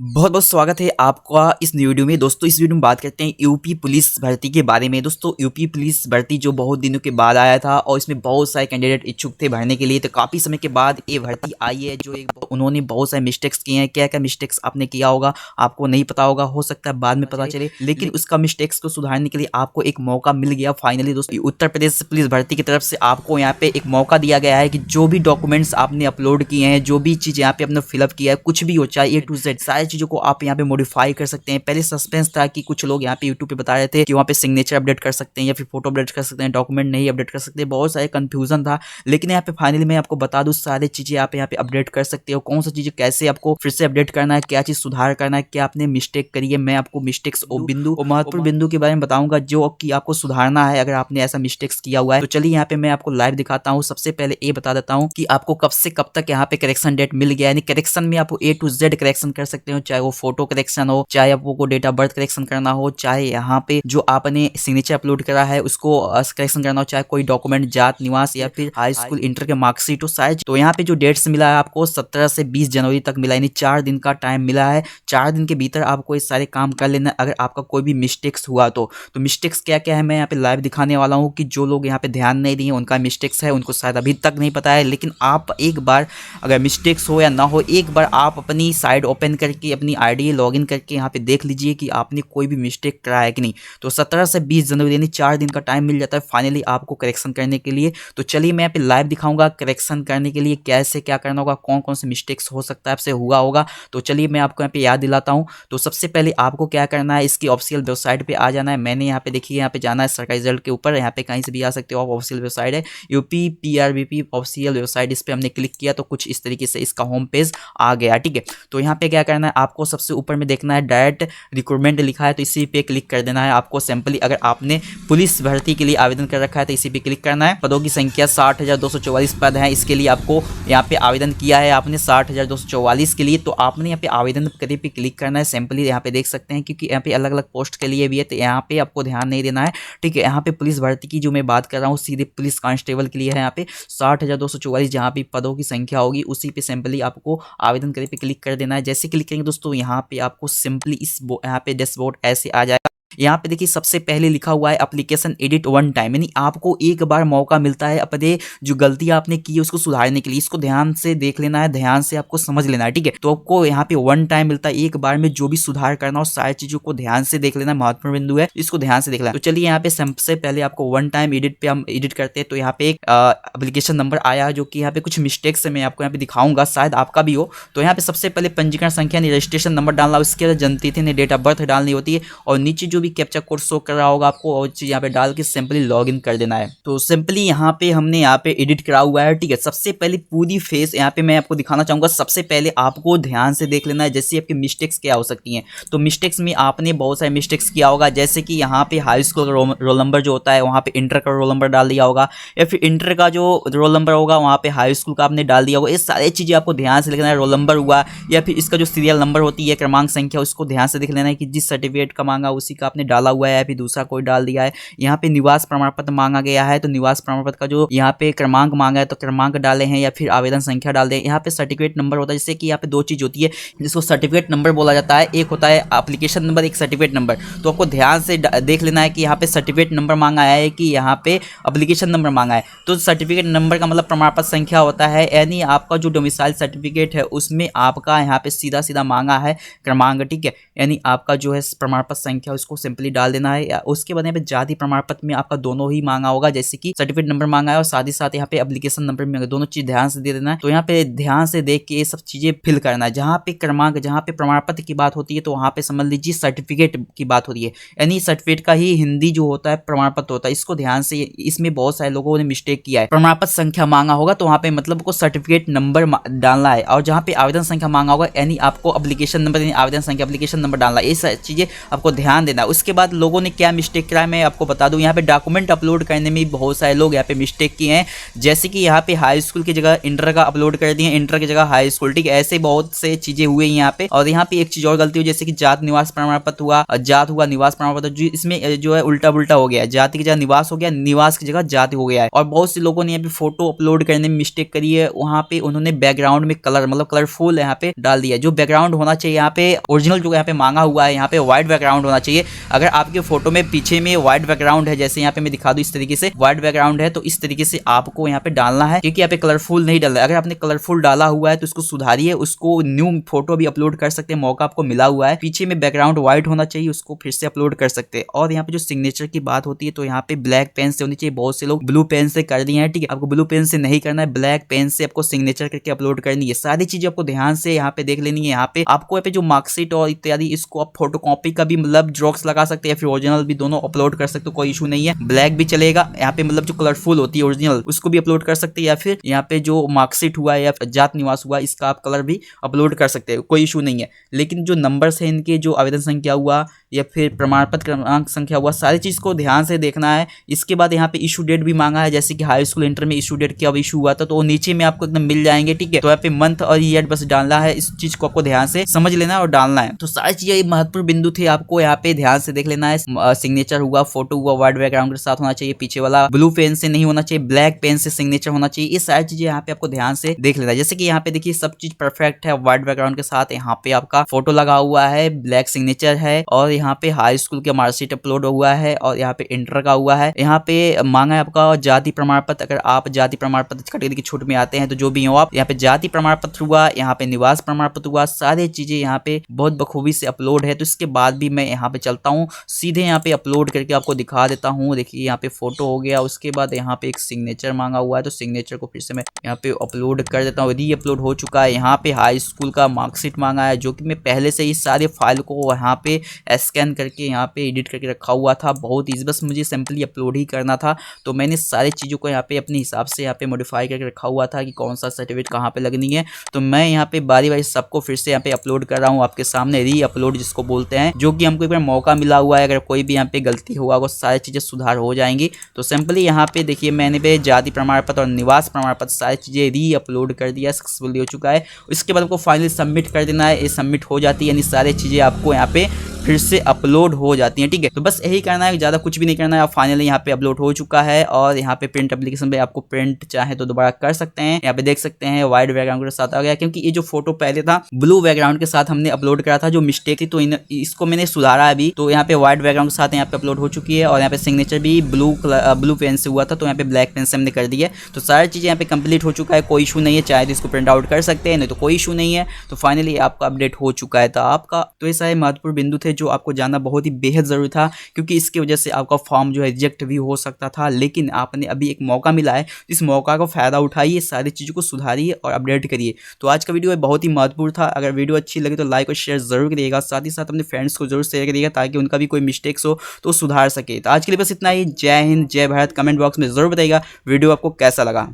बहुत बहुत स्वागत है आपका इस वीडियो में। दोस्तों इस वीडियो में बात करते हैं यूपी पुलिस भर्ती के बारे में। दोस्तों यूपी पुलिस भर्ती जो बहुत दिनों के बाद आया था और इसमें बहुत सारे कैंडिडेट इच्छुक थे भरने के लिए, तो काफ़ी समय के बाद ये भर्ती आई है। जो एक उन्होंने बहुत सारे मिस्टेक्स किए हैं। क्या क्या मिस्टेक्स आपने किया होगा आपको नहीं पता होगा, हो सकता है बाद में पता चले, लेकिन उसका मिस्टेक्स को सुधारने के लिए आपको एक मौका मिल गया फाइनली। दोस्तों उत्तर प्रदेश पुलिस भर्ती की तरफ से आपको यहाँ पे एक मौका दिया गया है कि जो भी डॉक्यूमेंट्स आपने अपलोड किए हैं, जो भी चीज़ यहाँ पे आपने फिलअप किया है, कुछ भी हो चाहे A to Z सारी चीज़ों को आप यहाँ पे मॉडिफाई कर सकते हैं। पहले सस्पेंस था कि कुछ लोग यहाँ पे यूट्यूब पे बता रहे थे कि वहाँ पे सिग्नेचर अपडेट कर सकते हैं या फिर फोटो अपडेट कर सकते हैं, डॉक्यूमेंट नहीं अपडेट कर सकते, बहुत सारे कंफ्यूजन था। लेकिन यहाँ पे फाइनली मैं आपको बता दूँ सारी चीज़ें आप यहाँ पे अपडेट कर सकते हो। कौन सा चीज़ कैसे आपको फिर से अपडेट करना है, क्या चीज़ सुधार करना है, क्या आपने मिस्टेक करी है, मैं आपको मिस्टेक्स और बिंदु और महत्वपूर्ण बिंदु के बारे में बताऊंगा जो कि आपको सुधारना है अगर आपने ऐसा मिस्टेक्स किया हुआ है। तो चलिए यहाँ पे मैं आपको लाइव दिखाता हूँ। सबसे पहले ये बता देता हूँ कि आपको कब से कब तक यहाँ पे करेक्शन डेट मिल गया, यानी करेक्शन में आपको A to Z करेक्शन कर सकते हो, चाहे वो फोटो करेक्शन हो, चाहे आपको डेट ऑफ बर्थ करेक्शन करना हो, चाहे यहाँ पे जो आपने सिग्नेचर अपलोड करा है उसको करेक्शन करना हो, चाहे कोई डॉक्यूमेंट जात निवास या फिर हाई स्कूल इंटर के मार्कशीट हो साइज। तो यहाँ पे जो डेट्स मिला है आपको 17 से 20 जनवरी तक मिला, यानी 4 दिन का टाइम मिला है। 4 दिन के भीतर आपको ये सारे काम कर लेना। अगर आपका कोई भी मिस्टेक्स हुआ तो मिस्टेक्स क्या क्या है मैं यहाँ पे लाइव दिखाने वाला हूँ कि जो लोग यहाँ पे ध्यान नहीं दिए उनका मिस्टेक्स है, उनको शायद अभी तक नहीं पता है। लेकिन आप एक बार अगर मिस्टेक्स हो या ना हो, एक बार आप अपनी साइट ओपन करके अपनी आईडी लॉगिन करके यहाँ पे देख लीजिए कि आपने कोई भी मिस्टेक करा है कि नहीं। तो 17 से 20 जनवरी यानी 4 दिन का टाइम मिल जाता है फाइनली आपको करेक्शन करने के लिए। तो चलिए मैं यहाँ पे लाइव दिखाऊंगा करेक्शन करने के लिए कैसे क्या करना होगा, कौन कौन से मिस्टेक्स हो सकता है आपसे हुआ होगा। तो चलिए मैं आपको यहाँ पे याद दिलाता हूँ। तो सबसे पहले आपको क्या करना है, इसकी ऑफिशियल वेबसाइट पे आ जाना है। मैंने यहाँ पे देखिए यहाँ पे जाना है सरकारी रिजल्ट के ऊपर, यहाँ पे कहीं से भी आ सकते हो आप। ऑफिशियल वेबसाइट है यूपी PRBP ऑफिशियल वेबसाइट, इस पर हमने क्लिक किया तो कुछ इस तरीके से इसका होम पेज आ गया। ठीक है, तो यहाँ पे क्या करना है, आपको सबसे ऊपर में देखना है डायरेक्ट रिक्रूटमेंट लिखा है, तो इसी पे क्लिक कर देना है आपको। सिंपली अगर आपने पुलिस भर्ती के लिए आवेदन कर रखा है तो इसी पे क्लिक करना है। पदों की संख्या 60,244 पद है, इसके लिए आपको यहाँ पे आवेदन किया है आपने 60,244 के लिए, तो आपने यहाँ पे आवेदन करे पे क्लिक करना है। सिंपली यहाँ पे देख सकते हैं क्योंकि यहाँ पे अलग अलग पोस्ट के लिए भी है, तो यहाँ पे आपको ध्यान नहीं देना है। ठीक है, यहाँ पे पुलिस भर्ती की जो मैं बात कर रहा हूँ सीधे पुलिस कांस्टेबल के लिए है। यहाँ पे 60,244 जहाँ पे पदों की संख्या होगी उसी पे सिंपली आपको आवेदन करे पे क्लिक कर देना है। जैसे क्लिक करेंगे दोस्तों यहाँ पे आपको सिंपली इस यहाँ पे डैशबोर्ड ऐसे आ जाएगा। यहाँ पे देखिए सबसे पहले लिखा हुआ है एप्लीकेशन एडिट वन टाइम, यानी आपको एक बार मौका मिलता है अपने जो गलती आपने की है उसको सुधारने के लिए। इसको ध्यान से देख लेना है, ध्यान से आपको समझ लेना है। ठीक है, तो आपको यहाँ पे वन टाइम मिलता है, एक बार में जो भी सुधार करना हो सारी चीजों को ध्यान से देख लेना। महत्वपूर्ण बिंदु है, इसको ध्यान से देख लेना। तो चलिए यहाँ पे सबसे पहले आपको वन टाइम एडिट पे हम एडिट करते हैं। तो यहाँ पे एक एप्लीकेशन नंबर आया जो कि यहाँ पे कुछ मिस्टेक्स है, मैं आपको यहाँ पे दिखाऊंगा, शायद आपका भी हो। तो यहाँ पे सबसे पहले पंजीकरण संख्या रजिस्ट्रेशन नंबर डालना, उसके बाद जनतिथि ने डेट ऑफ बर्थ डालनी होती है, और नीचे जो भी कैप्चा कोड शो कर रहा होगा आपको और चीज यहाँ पे डाल के सिंपली लॉगिन कर देना है। तो सिंपली यहाँ पे हमने यहाँ पे एडिट करा हुआ है। ठीक है, सबसे पहले पूरी फेस यहाँ पे मैं आपको दिखाना चाहूंगा। सबसे पहले आपको ध्यान से देख लेना है जैसे आपकी मिस्टेक्स क्या हो सकती हैं। तो मिस्टेक्स में आपने बहुत सारे मिस्टेक्स किया होगा, जैसे कि यहाँ पे हाई स्कूल का रोल नंबर जो होता है वहाँ पे इंटर का रोल नंबर डाल दिया होगा, या फिर इंटर का जो रोल नंबर होगा वहाँ पे हाई स्कूल का आपने डाल दिया होगा। ये सारी चीजें आपको ध्यान से लिखना है। रोल नंबर हुआ या फिर इसका जो सीरियल नंबर होती है क्रमांक संख्या, उसको ध्यान से देख लेना है कि जिस सर्टिफिकेट का मांगा उसी का आपने डाला हुआ है या फिर दूसरा कोई डाल दिया है। यहाँ पे निवास प्रमाण पत्र मांगा गया है, तो निवास प्रमाण पत्र का जो यहाँ पे क्रमांक मांगा है तो क्रमांक डाले हैं या फिर आवेदन संख्या डाल दें। यहाँ पे सर्टिफिकेट नंबर होता है, जैसे कि यहाँ पे दो चीज होती है जिसको सर्टिफिकेट नंबर बोला जाता है, एक होता है एप्लीकेशन नंबर, एक सर्टिफिकेट नंबर। तो आपको ध्यान से देख लेना है कि यहाँ पे सर्टिफिकेट नंबर मांगा है कि यहाँ पे एप्लीकेशन नंबर मांगा है। तो सर्टिफिकेट नंबर का मतलब प्रमाण पत्र संख्या होता है, यानी आपका जो डोमिसाइल सर्टिफिकेट है उसमें आपका यहाँ पे सीधा सीधा मांगा है क्रमांक। ठीक है, यानी आपका जो है प्रमाण पत्र संख्या उसको सिंपली डाल देना है। उसके बाद यहाँ पे जाति प्रमाण पत्र में आपका दोनों ही मांगा होगा, जैसे कि सर्टिफिकेट नंबर मांगा है और साथ ही साथ यहाँ पे एप्लीकेशन नंबर में दोनों चीज ध्यान से दे देना है। तो यहाँ पे ध्यान से देख के ये सब चीजें फिल करना है। जहाँ पे क्रमांक, जहाँ पे प्रमाण पत्र की बात होती है तो वहाँ पे समझ लीजिए सर्टिफिकेट की बात हो रही है, यानी सर्टिफिकेट का ही हिंदी जो होता है प्रमाण पत्र होता है। इसको ध्यान से, इसमें बहुत सारे लोगों ने मिस्टेक किया है। प्रमाण पत्र संख्या मांगा होगा तो वहाँ पे मतलब को सर्टिफिकेट नंबर डालना है, और जहाँ पे आवेदन संख्या मांगा होगा यानी आपको एप्लीकेशन नंबर, यानी आवेदन संख्या एप्लीकेशन नंबर डालना है। ये सारी चीजें आपको ध्यान देना। उसके बाद लोगों ने क्या मिस्टेक करा है मैं आपको बता दूं। यहाँ पे डॉक्यूमेंट अपलोड करने में बहुत सारे लोग यहाँ पे मिस्टेक किए हैं, जैसे कि यहाँ पे हाई स्कूल की जगह इंटर का अपलोड कर दिए, इंटर की जगह हाई स्कूल, ठीक है। ऐसे बहुत से चीजें हुए यहाँ पे। और यहाँ पे एक चीज और गलती हुई, जैसे कि जात निवास प्रमाण पत्र हुआ, जात हुआ निवास प्रमाण पत्र, इसमें जो है उल्टा पुल्टा हो गया है, जाति की जगह निवास हो गया, निवास की जगह जाति हो गया है। और बहुत से लोगों ने यहाँ पे फोटो अपलोड करने में मिस्टेक करी है, वहाँ पे उन्होंने बैकग्राउंड में कलर मतलब कलरफुल यहाँ पे डाल दिया। जो बैकग्राउंड होना चाहिए यहाँ पे ओरिजिनल जो यहाँ पे मांगा हुआ है, यहाँ पे व्हाइट बैकग्राउंड होना चाहिए। अगर आपके फोटो में पीछे में व्हाइट बैकग्राउंड है, जैसे यहाँ पे मैं दिखा दूं इस तरीके से व्हाइट बैकग्राउंड है, तो इस तरीके से आपको यहाँ पे डालना है, क्योंकि यहाँ पे कलरफुल नहीं डालना है। अगर आपने कलरफुल डाला हुआ है तो उसको सुधारिए, उसको न्यू फोटो भी अपलोड कर सकते हैं, मौका आपको मिला हुआ है। पीछे में बैकग्राउंड व्हाइट होना चाहिए, उसको फिर से अपलोड कर सकते हैं। और यहाँ पे जो सिग्नेचर की बात होती है तो यहाँ पे ब्लैक पेन से होनी चाहिए, बहुत से लोग ब्लू पेन से कर दिए हैं, ठीक है। आपको ब्लू पेन से नहीं करना है, ब्लैक पेन से आपको सिग्नेचर करके अपलोड करनी है। सारी चीजें आपको ध्यान से यहाँ पे देख लेनी है। यहाँ पे आपको यहाँ पे जो मार्कशीट और इत्यादि, इसको आप फोटोकॉपी का भी मतलब जेरॉक्स लगा सकते हैं, फिर ओरिजिनल भी दोनों अपलोड कर सकते हो, कोई इशू नहीं है। ब्लैक भी चलेगा, यहाँ पे मतलब जो कलरफुल होती है ओरिजिनल उसको भी अपलोड कर सकते हैं, या फिर यहाँ पे जो मार्कशीट हुआ या जात निवास हुआ इसका आप कलर भी अपलोड कर सकते हैं, कोई इशू नहीं है। लेकिन जो नंबर्स है इनके, जो आवेदन संख्या हुआ या फिर प्रमाण पत्र क्रमांक संख्या हुआ, सारी चीज को ध्यान से देखना है। इसके बाद यहाँ पे इशू डेट भी मांगा है, जैसे कि हाई स्कूल इंटर में इशू डेट कब इशू हुआ था तो वो नीचे में आपको एकदम मिल जाएंगे, ठीक है। तो यहाँ पे मंथ और ईयर बस डालना है, इस चीज को आपको ध्यान से समझ लेना है और डालना है। तो सारी चीजें महत्वपूर्ण बिंदु थे, आपको यहाँ पे ध्यान से देख लेना है। सिग्नेचर हुआ, फोटो हुआ, व्हाइट बैकग्राउंड के साथ होना चाहिए, पीछे वाला ब्लू पेन से नहीं होना चाहिए, ब्लैक पेन से सिग्नेचर होना चाहिए। ये सारी चीजें यहाँ पे आपको ध्यान से देख लेना है। जैसे कि यहाँ पे देखिए सब चीज परफेक्ट है, व्हाइट बैकग्राउंड के साथ यहाँ पे आपका फोटो लगा हुआ है, ब्लैक सिग्नेचर है, और यहाँ पे हाई स्कूल के मार्कशीट अपलोड हुआ है, और यहाँ पे इंटर का हुआ है। यहाँ पे मांगा है आपका जाति प्रमाण पत्र, अगर आप जाति प्रमाण पत्र कैटेगरी की छूट में आते हैं तो जो भी हो आप, यहाँ पे जाति प्रमाण पत्र हुआ, यहाँ पे निवास प्रमाण पत्र हुआ, सारी चीजें यहाँ पे बहुत बखूबी से अपलोड है। तो इसके बाद भी मैं यहाँ पे चलता हूँ, सीधे यहाँ पे अपलोड करके आपको दिखा देता हूँ। देखिए यहाँ पे फोटो हो गया, उसके बाद यहाँ पे एक सिग्नेचर मांगा हुआ है, तो सिग्नेचर को फिर से मैं यहाँ पे अपलोड कर देता हूँ। यदि अपलोड हो चुका है, यहाँ पे हाई स्कूल का मार्कशीट मांगा है, जो कि मैं पहले से ही सारे फाइल को यहाँ पे स्कैन करके यहाँ पे एडिट करके रखा हुआ था, बहुत ईजी, बस मुझे सिंपली अपलोड ही करना था। तो मैंने सारी चीज़ों को यहाँ पे अपने हिसाब से यहाँ पे मॉडिफाई करके रखा हुआ था कि कौन सा सर्टिफिकेट कहाँ पे लगनी है। तो मैं यहाँ पे बारी बारी सबको फिर से यहाँ पे अपलोड कर रहा हूँ आपके सामने, री अपलोड जिसको बोलते हैं, जो कि हमको एक बार मौका मिला हुआ है। अगर कोई भी यहाँ पे गलती होगा वो सारी चीज़ें सुधार हो जाएंगी। तो सिंपली यहाँ पे देखिए मैंने पे जाति प्रमाण पत्र और निवास प्रमाण पत्र सारी चीज़ें री अपलोड कर दिया, सक्सेसफुली हो चुका है। इसके बाद आपको फाइनली सबमिट कर देना है, ये सबमिट हो जाती है, यानी सारी चीज़ें आपको यहाँ पे फिर से अपलोड हो जाती हैं, ठीक है। तो बस यही करना है, ज़्यादा कुछ भी नहीं करना है। आप फाइनली यहाँ पे अपलोड हो चुका है, और यहाँ पे प्रिंट एप्लीकेशन पे आपको प्रिंट चाहे तो दोबारा कर सकते हैं। यहाँ पे देख सकते हैं व्हाइट बैकग्राउंड के साथ आ गया, क्योंकि ये जो फोटो पहले था ब्लू बैकग्राउंड के साथ हमने अपलोड करा था, जो मिस्टेक थी, तो इसको मैंने सुधारा अभी। तो यहाँ पे व्हाइट बैकग्राउंड के साथ यहाँ पे अपलोड हो चुकी है, और यहाँ पे सिग्नेचर भी ब्लू पेन से हुआ था, तो यहाँ पे ब्लैक पेन से हमने कर दी है। तो सारी चीज़ें यहाँ पे कंप्लीट हो चुका है, कोई इशू नहीं है। चाहे तो इसको प्रिंट आउट कर सकते हैं, नहीं तो कोई इशू नहीं है। तो फाइनली आपका अपडेट हो चुका है। तो आपका तो ये सारे महत्वपूर्ण बिंदु थे जो आपको जानना बहुत ही बेहद जरूरी था, क्योंकि इसकी वजह से आपका फॉर्म जो है रिजेक्ट भी हो सकता था। लेकिन आपने अभी एक मौका मिला है, इस मौका का फायदा उठाइए, सारी चीज़ों को सुधारिए और अपडेट करिए। तो आज का वीडियो बहुत ही महत्वपूर्ण था। अगर वीडियो अच्छी लगे तो लाइक और शेयर जरूर करिएगा, साथ ही साथ अपने फ्रेंड्स को जरूर शेयर करिएगा, ताकि उनका भी कोई मिस्टेक्स हो तो सुधार सके। तो आज के लिए बस इतना ही। जय हिंद, जय भारत। कमेंट बॉक्स में जरूर बताइएगा वीडियो आपको कैसा लगा।